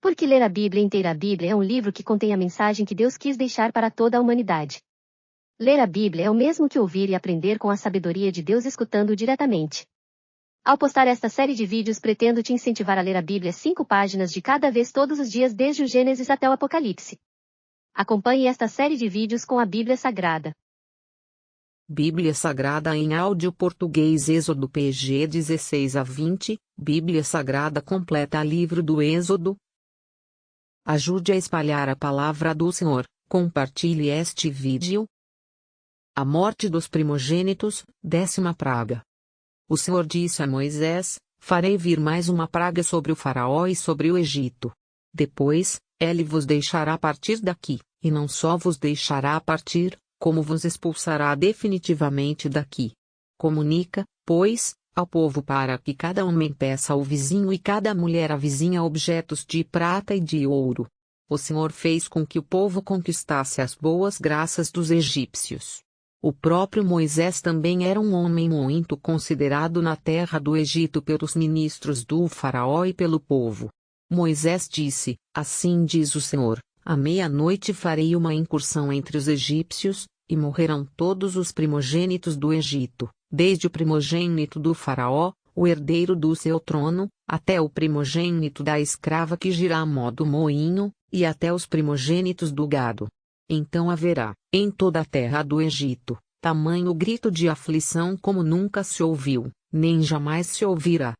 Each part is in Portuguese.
Porque ler a Bíblia inteira. A Bíblia é um livro que contém a mensagem que Deus quis deixar para toda a humanidade. Ler a Bíblia é o mesmo que ouvir e aprender com a sabedoria de Deus escutando diretamente. Ao postar esta série de vídeos, pretendo te incentivar a ler a Bíblia 5 páginas de cada vez todos os dias desde o Gênesis até o Apocalipse. Acompanhe esta série de vídeos com a Bíblia Sagrada. Bíblia Sagrada em áudio português Êxodo PG 16 a 20, Bíblia Sagrada completa livro do Êxodo. Ajude a espalhar a palavra do Senhor, compartilhe este vídeo. A morte dos primogênitos, 10ª praga. O Senhor disse a Moisés: farei vir mais uma praga sobre o Faraó e sobre o Egito. Depois, ele vos deixará partir daqui, e não só vos deixará partir, como vos expulsará definitivamente daqui. Comunica, pois, ao povo para que cada homem peça ao vizinho e cada mulher à vizinha objetos de prata e de ouro. O Senhor fez com que o povo conquistasse as boas graças dos egípcios. O próprio Moisés também era um homem muito considerado na terra do Egito pelos ministros do Faraó e pelo povo. Moisés disse: assim diz o Senhor, à meia-noite farei uma incursão entre os egípcios, e morrerão todos os primogênitos do Egito, desde o primogênito do Faraó, o herdeiro do seu trono, até o primogênito da escrava que gira a mó do moinho, e até os primogênitos do gado. Então haverá, em toda a terra do Egito, tamanho grito de aflição como nunca se ouviu, nem jamais se ouvirá.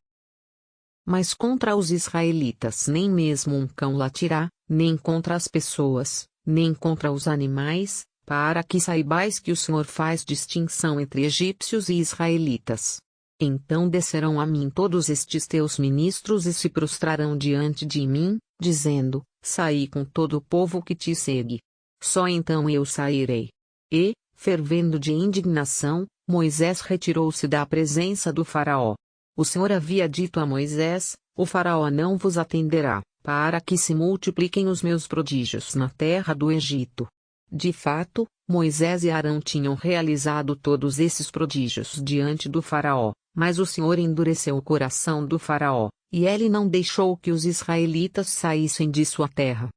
Mas contra os israelitas nem mesmo um cão latirá, nem contra as pessoas, nem contra os animais, para que saibais que o Senhor faz distinção entre egípcios e israelitas. Então descerão a mim todos estes teus ministros e se prostrarão diante de mim, dizendo: saí com todo o povo que te segue. Só então eu sairei. E, fervendo de indignação, Moisés retirou-se da presença do Faraó. O Senhor havia dito a Moisés: o Faraó não vos atenderá, para que se multipliquem os meus prodígios na terra do Egito. De fato, Moisés e Arão tinham realizado todos esses prodígios diante do Faraó, mas o Senhor endureceu o coração do Faraó, e ele não deixou que os israelitas saíssem de sua terra.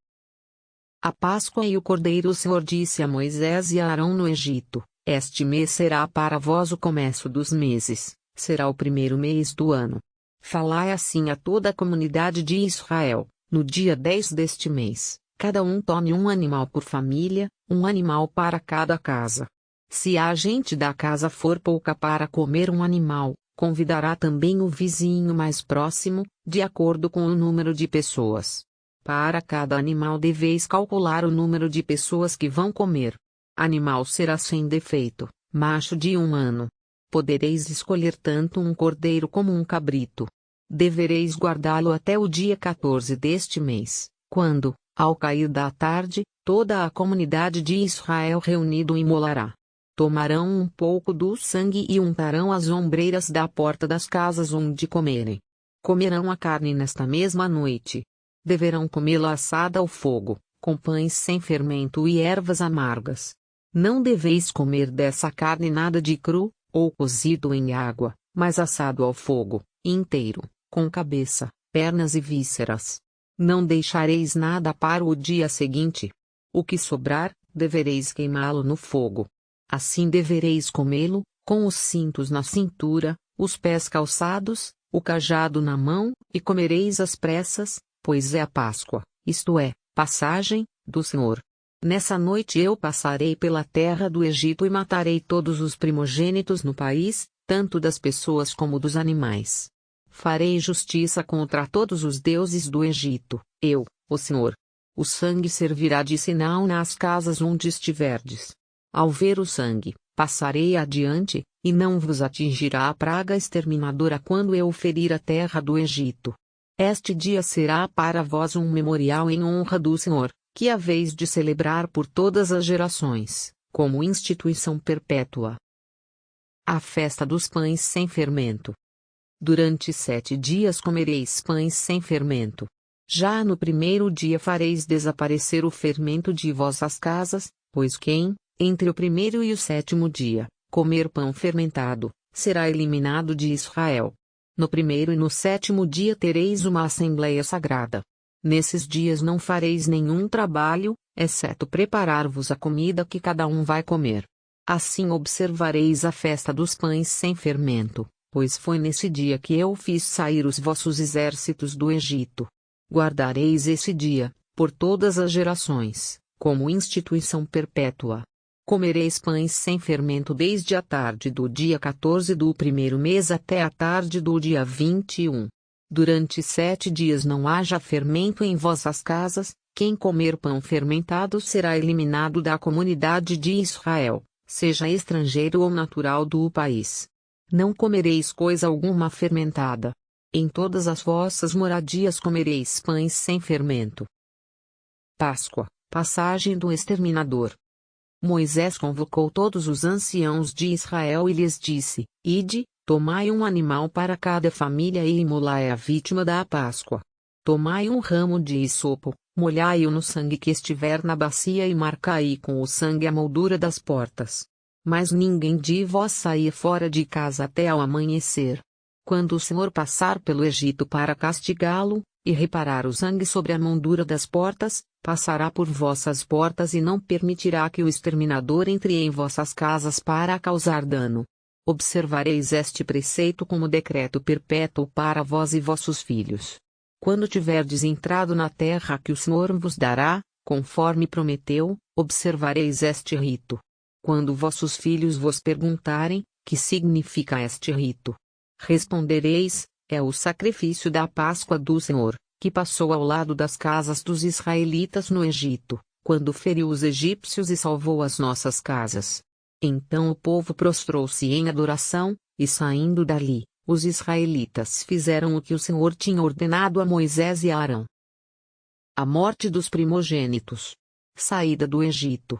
A Páscoa e o Cordeiro. O Senhor disse a Moisés e a Arão no Egito: este mês será para vós o começo dos meses, será o primeiro mês do ano. Falai assim a toda a comunidade de Israel: no dia 10 deste mês, cada um tome um animal por família, um animal para cada casa. Se a gente da casa for pouca para comer um animal, convidará também o vizinho mais próximo, de acordo com o número de pessoas. Para cada animal deveis calcular o número de pessoas que vão comer. Animal será sem defeito, macho de 1 ano. Podereis escolher tanto um cordeiro como um cabrito. Devereis guardá-lo até o dia 14 deste mês, quando, ao cair da tarde, toda a comunidade de Israel reunido imolará. Tomarão um pouco do sangue e untarão as ombreiras da porta das casas onde comerem. Comerão a carne nesta mesma noite. Deverão comê-la assada ao fogo, com pães sem fermento e ervas amargas. Não deveis comer dessa carne nada de cru, ou cozido em água, mas assado ao fogo, inteiro, com cabeça, pernas e vísceras. Não deixareis nada para o dia seguinte. O que sobrar, devereis queimá-lo no fogo. Assim devereis comê-lo, com os cintos na cintura, os pés calçados, o cajado na mão, e comereis às pressas, pois é a Páscoa, isto é, passagem, do Senhor. Nessa noite eu passarei pela terra do Egito e matarei todos os primogênitos no país, tanto das pessoas como dos animais. Farei justiça contra todos os deuses do Egito, eu, o Senhor. O sangue servirá de sinal nas casas onde estiverdes. Ao ver o sangue, passarei adiante, e não vos atingirá a praga exterminadora quando eu ferir a terra do Egito. Este dia será para vós um memorial em honra do Senhor, que haveis de celebrar por todas as gerações, como instituição perpétua. A festa dos pães sem fermento. Durante 7 dias comereis pães sem fermento. Já no primeiro dia fareis desaparecer o fermento de vossas casas, pois quem, entre o primeiro e o 7º dia, comer pão fermentado, será eliminado de Israel. No primeiro e no 7º dia tereis uma assembleia sagrada. Nesses dias não fareis nenhum trabalho, exceto preparar-vos a comida que cada um vai comer. Assim observareis a festa dos pães sem fermento, pois foi nesse dia que eu fiz sair os vossos exércitos do Egito. Guardareis esse dia, por todas as gerações, como instituição perpétua. Comereis pães sem fermento desde a tarde do dia 14 do primeiro mês até a tarde do dia 21. Durante 7 dias não haja fermento em vossas casas, quem comer pão fermentado será eliminado da comunidade de Israel, seja estrangeiro ou natural do país. Não comereis coisa alguma fermentada. Em todas as vossas moradias comereis pães sem fermento. Páscoa, passagem do exterminador. Moisés convocou todos os anciãos de Israel e lhes disse: Ide, tomai um animal para cada família e imolai a vítima da Páscoa. Tomai um ramo de hisopo, molhai-o no sangue que estiver na bacia e marcai com o sangue a moldura das portas. Mas ninguém de vós saia fora de casa até ao amanhecer. Quando o Senhor passar pelo Egito para castigá-lo, e reparar o sangue sobre a moldura das portas, passará por vossas portas e não permitirá que o exterminador entre em vossas casas para causar dano. Observareis este preceito como decreto perpétuo para vós e vossos filhos. Quando tiverdes entrado na terra que o Senhor vos dará, conforme prometeu, observareis este rito. Quando vossos filhos vos perguntarem, que significa este rito? Respondereis: é o sacrifício da Páscoa do Senhor, que passou ao lado das casas dos israelitas no Egito, quando feriu os egípcios e salvou as nossas casas. Então o povo prostrou-se em adoração, e saindo dali, os israelitas fizeram o que o Senhor tinha ordenado a Moisés e a Arão. A morte dos primogênitos. Saída do Egito.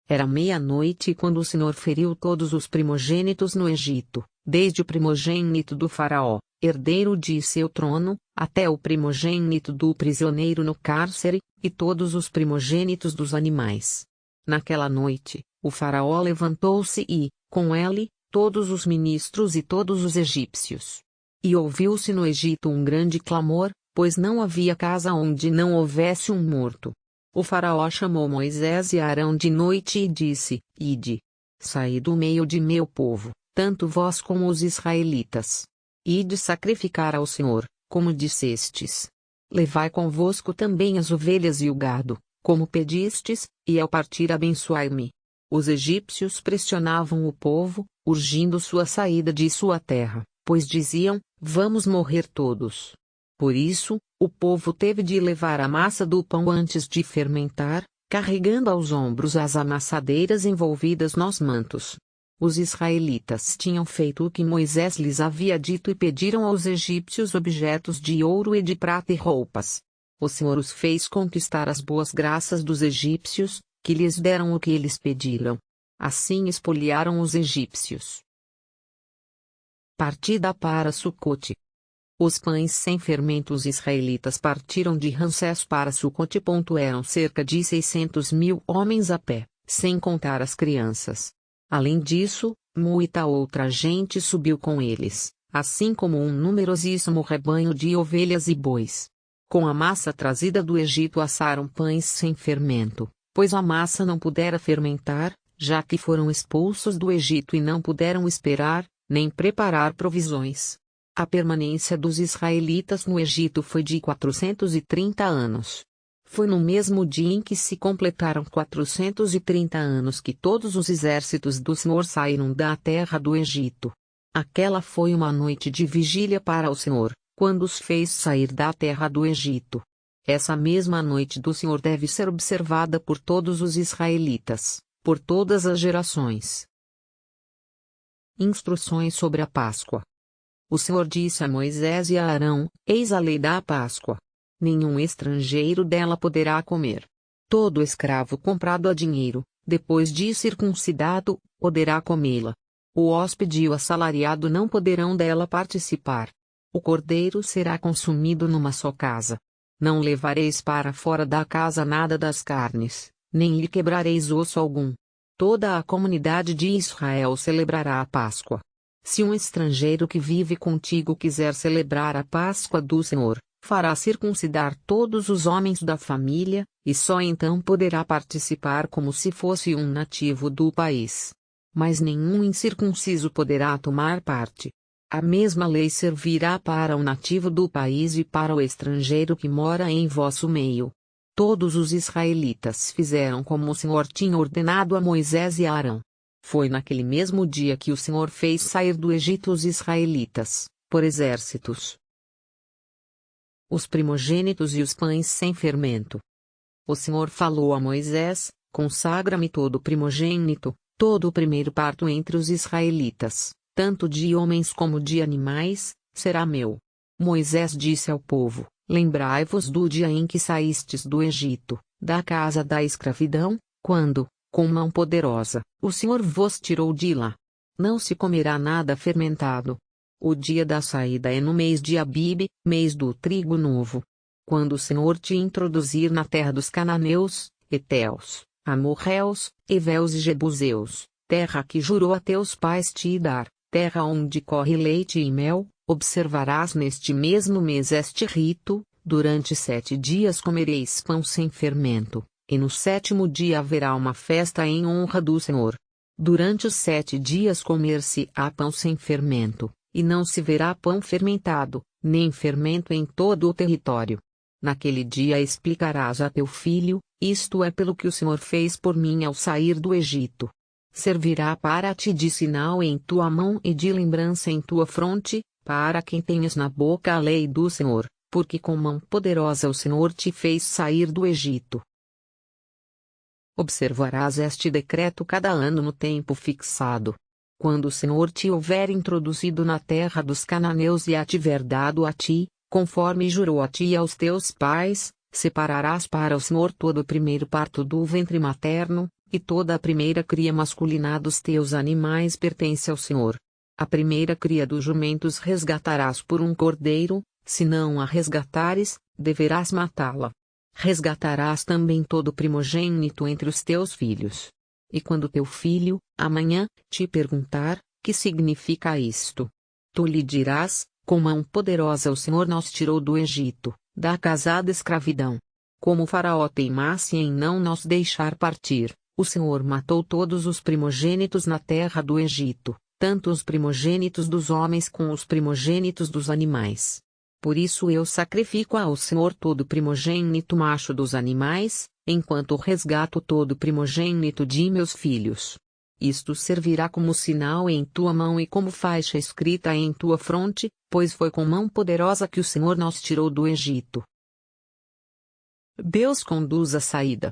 Era meia-noite quando o Senhor feriu todos os primogênitos no Egito, desde o primogênito do faraó, herdeiro de seu trono, até o primogênito do prisioneiro no cárcere, e todos os primogênitos dos animais. Naquela noite, o faraó levantou-se e, com ele, todos os ministros e todos os egípcios. E ouviu-se no Egito um grande clamor, pois não havia casa onde não houvesse um morto. O faraó chamou Moisés e Arão de noite e disse: Ide. Saí do meio de meu povo, tanto vós como os israelitas. Ide sacrificar ao Senhor, como dissestes. Levai convosco também as ovelhas e o gado, como pedistes, e ao partir abençoai-me. Os egípcios pressionavam o povo, urgindo sua saída de sua terra, pois diziam: vamos morrer todos. Por isso, o povo teve de levar a massa do pão antes de fermentar, carregando aos ombros as amassadeiras envolvidas nos mantos. Os israelitas tinham feito o que Moisés lhes havia dito e pediram aos egípcios objetos de ouro e de prata e roupas. O Senhor os fez conquistar as boas graças dos egípcios, que lhes deram o que eles pediram. Assim espoliaram os egípcios. Partida para Sucote. Os pães sem fermento. Os israelitas partiram de Ramsés para Sucote. Eram cerca de 600.000 homens a pé, sem contar as crianças. Além disso, muita outra gente subiu com eles, assim como um numerosíssimo rebanho de ovelhas e bois. Com a massa trazida do Egito assaram pães sem fermento, pois a massa não pudera fermentar, já que foram expulsos do Egito e não puderam esperar, nem preparar provisões. A permanência dos israelitas no Egito foi de 430 anos. Foi no mesmo dia em que se completaram 430 anos que todos os exércitos do Senhor saíram da terra do Egito. Aquela foi uma noite de vigília para o Senhor, quando os fez sair da terra do Egito. Essa mesma noite do Senhor deve ser observada por todos os israelitas, por todas as gerações. Instruções sobre a Páscoa. O Senhor disse a Moisés e a Arão: Eis a lei da Páscoa. Nenhum estrangeiro dela poderá comer. Todo escravo comprado a dinheiro, depois de circuncidado, poderá comê-la. O hóspede e o assalariado não poderão dela participar. O cordeiro será consumido numa só casa. Não levareis para fora da casa nada das carnes, nem lhe quebrareis osso algum. Toda a comunidade de Israel celebrará a Páscoa. Se um estrangeiro que vive contigo quiser celebrar a Páscoa do Senhor, fará circuncidar todos os homens da família, e só então poderá participar como se fosse um nativo do país. Mas nenhum incircunciso poderá tomar parte. A mesma lei servirá para o nativo do país e para o estrangeiro que mora em vosso meio. Todos os israelitas fizeram como o Senhor tinha ordenado a Moisés e a Arão. Foi naquele mesmo dia que o Senhor fez sair do Egito os israelitas, por exércitos. Os primogênitos e os pães sem fermento. O Senhor falou a Moisés: consagra-me todo primogênito, todo o primeiro parto entre os israelitas, tanto de homens como de animais, será meu. Moisés disse ao povo: lembrai-vos do dia em que saístes do Egito, da casa da escravidão, quando, com mão poderosa, o Senhor vos tirou de lá. Não se comerá nada fermentado. O dia da saída é no mês de Abibe, mês do trigo novo. Quando o Senhor te introduzir na terra dos cananeus, heteus, amorreus, heveus e jebuseus, terra que jurou a teus pais te dar, terra onde corre leite e mel, observarás neste mesmo mês este rito: durante 7 dias comereis pão sem fermento, e no 7º dia haverá uma festa em honra do Senhor. Durante os 7 dias comer-se-á pão sem fermento, e não se verá pão fermentado, nem fermento em todo o território. Naquele dia explicarás a teu filho: isto é pelo que o Senhor fez por mim ao sair do Egito. Servirá para ti de sinal em tua mão e de lembrança em tua fronte, para quem tenhas na boca a lei do Senhor, porque com mão poderosa o Senhor te fez sair do Egito. Observarás este decreto cada ano no tempo fixado. Quando o Senhor te houver introduzido na terra dos cananeus e a tiver dado a ti, conforme jurou a ti e aos teus pais, separarás para o Senhor todo o primeiro parto do ventre materno, e toda a primeira cria masculina dos teus animais pertence ao Senhor. A primeira cria dos jumentos resgatarás por um cordeiro, se não a resgatares, deverás matá-la. Resgatarás também todo primogênito entre os teus filhos. E quando teu filho, amanhã, te perguntar: que significa isto? Tu lhe dirás: com mão poderosa o Senhor nos tirou do Egito, da casa da escravidão. Como o Faraó teimasse em não nos deixar partir, o Senhor matou todos os primogênitos na terra do Egito, tanto os primogênitos dos homens como os primogênitos dos animais. Por isso eu sacrifico ao Senhor todo primogênito macho dos animais, enquanto resgato todo primogênito de meus filhos. Isto servirá como sinal em tua mão e como faixa escrita em tua fronte, pois foi com mão poderosa que o Senhor nos tirou do Egito. Deus conduz a saída.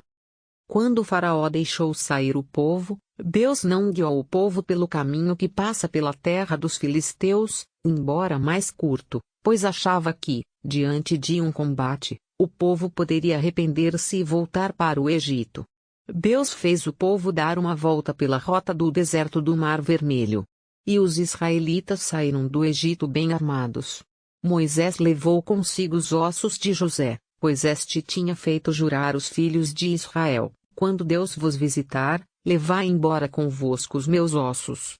Quando o Faraó deixou sair o povo, Deus não guiou o povo pelo caminho que passa pela terra dos filisteus, embora mais curto, pois achava que, diante de um combate, o povo poderia arrepender-se e voltar para o Egito. Deus fez o povo dar uma volta pela rota do deserto do Mar Vermelho. E os israelitas saíram do Egito bem armados. Moisés levou consigo os ossos de José, pois este tinha feito jurar os filhos de Israel: quando Deus vos visitar, levai embora convosco os meus ossos.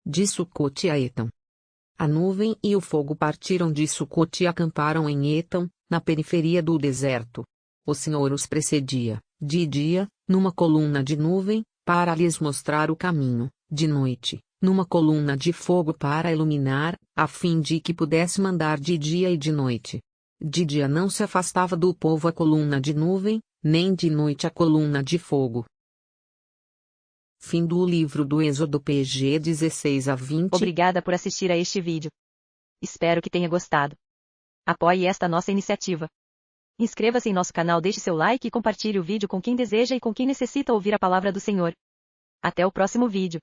De Sucote a Etam. A nuvem e o fogo partiram de Sucote e acamparam em Etam, na periferia do deserto. O Senhor os precedia, de dia, numa coluna de nuvem, para lhes mostrar o caminho, de noite, numa coluna de fogo para iluminar, a fim de que pudesse mandar de dia e de noite. De dia não se afastava do povo a coluna de nuvem, nem de noite a coluna de fogo. Fim do livro do Êxodo PG 16 a 20. Obrigada por assistir a este vídeo. Espero que tenha gostado. Apoie esta nossa iniciativa. Inscreva-se em nosso canal, deixe seu like e compartilhe o vídeo com quem deseja e com quem necessita ouvir a palavra do Senhor. Até o próximo vídeo.